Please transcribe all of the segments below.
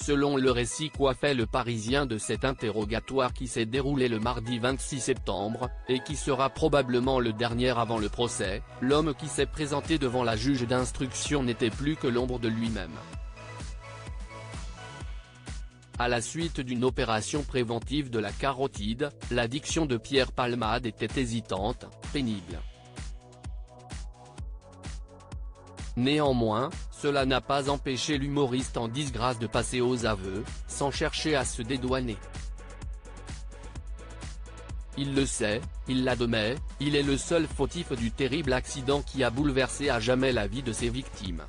selon le récit qu'a fait le Parisien de cet interrogatoire qui s'est déroulé le mardi 26 septembre, et qui sera probablement le dernier avant le procès, l'homme qui s'est présenté devant la juge d'instruction n'était plus que l'ombre de lui-même. À la suite d'une opération préventive de la carotide, la diction de Pierre Palmade était hésitante, pénible. Néanmoins, cela n'a pas empêché l'humoriste en disgrâce de passer aux aveux, sans chercher à se dédouaner. Il le sait, il l'admet, il est le seul fautif du terrible accident qui a bouleversé à jamais la vie de ses victimes.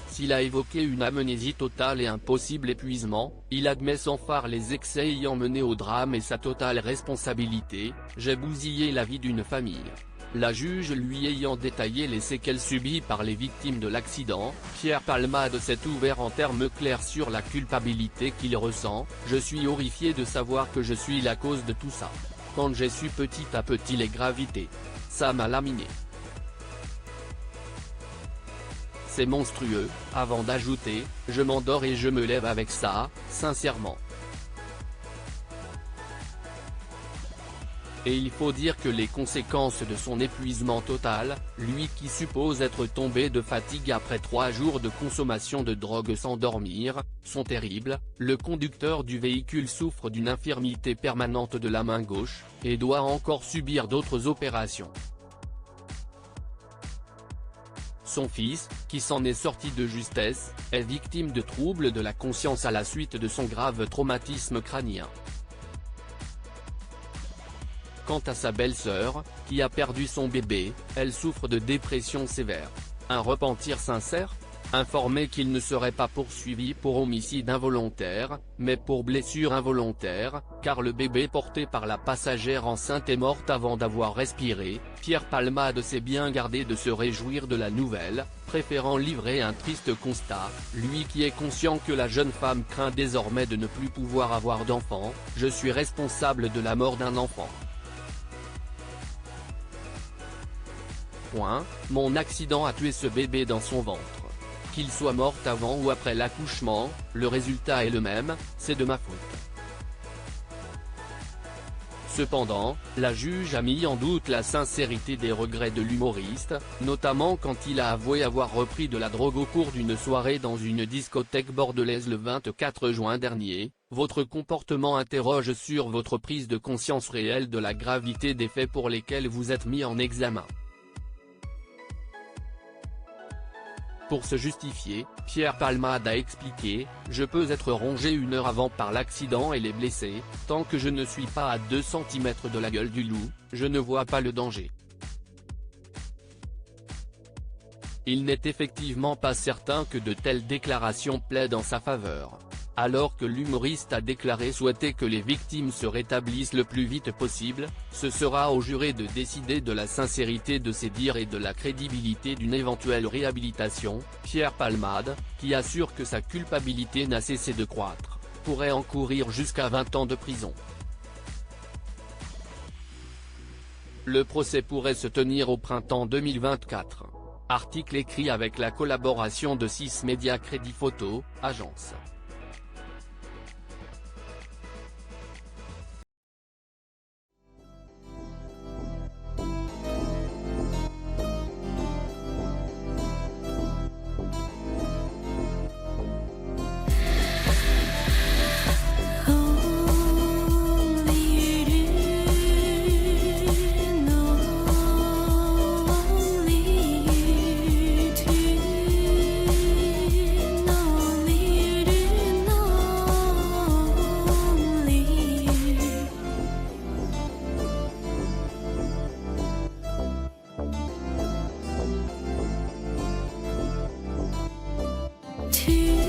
S'il a évoqué une amnésie totale et un possible épuisement, il admet sans phare les excès ayant mené au drame et sa totale responsabilité: « J'ai bousillé la vie d'une famille ». La juge lui ayant détaillé les séquelles subies par les victimes de l'accident, Pierre Palmade s'est ouvert en termes clairs sur la culpabilité qu'il ressent: « Je suis horrifié de savoir que je suis la cause de tout ça. Quand j'ai su petit à petit les gravités, ça m'a laminé. C'est monstrueux », avant d'ajouter: « Je m'endors et je me lève avec ça, sincèrement. » Et il faut dire que les conséquences de son épuisement total, lui qui suppose être tombé de fatigue après 3 jours de consommation de drogue sans dormir, sont terribles. Le conducteur du véhicule souffre d'une infirmité permanente de la main gauche, et doit encore subir d'autres opérations. Son fils, qui s'en est sorti de justesse, est victime de troubles de la conscience à la suite de son grave traumatisme crânien. Quant à sa belle-sœur, qui a perdu son bébé, elle souffre de dépression sévère. Un repentir sincère ? Informé qu'il ne serait pas poursuivi pour homicide involontaire, mais pour blessure involontaire, car le bébé porté par la passagère enceinte est morte avant d'avoir respiré, Pierre Palmade s'est bien gardé de se réjouir de la nouvelle, préférant livrer un triste constat, lui qui est conscient que la jeune femme craint désormais de ne plus pouvoir avoir d'enfant: « Je suis responsable de la mort d'un enfant. Mon accident a tué ce bébé dans son ventre. Qu'il soit mort avant ou après l'accouchement, le résultat est le même, c'est de ma faute. » Cependant, la juge a mis en doute la sincérité des regrets de l'humoriste, notamment quand il a avoué avoir repris de la drogue au cours d'une soirée dans une discothèque bordelaise le 24 juin dernier. « Votre comportement interroge sur votre prise de conscience réelle de la gravité des faits pour lesquels vous êtes mis en examen. » Pour se justifier, Pierre Palmade a expliqué: « Je peux être rongé 1 heure avant par l'accident et les blessés, tant que je ne suis pas à 2 cm de la gueule du loup, je ne vois pas le danger. » Il n'est effectivement pas certain que de telles déclarations plaident en sa faveur. Alors que l'humoriste a déclaré souhaiter que les victimes se rétablissent le plus vite possible, ce sera au juré de décider de la sincérité de ses dires et de la crédibilité d'une éventuelle réhabilitation. Pierre Palmade, qui assure que sa culpabilité n'a cessé de croître, pourrait encourir jusqu'à 20 ans de prison. Le procès pourrait se tenir au printemps 2024. Article écrit avec la collaboration de 6 médias Crédit Photo, agence. To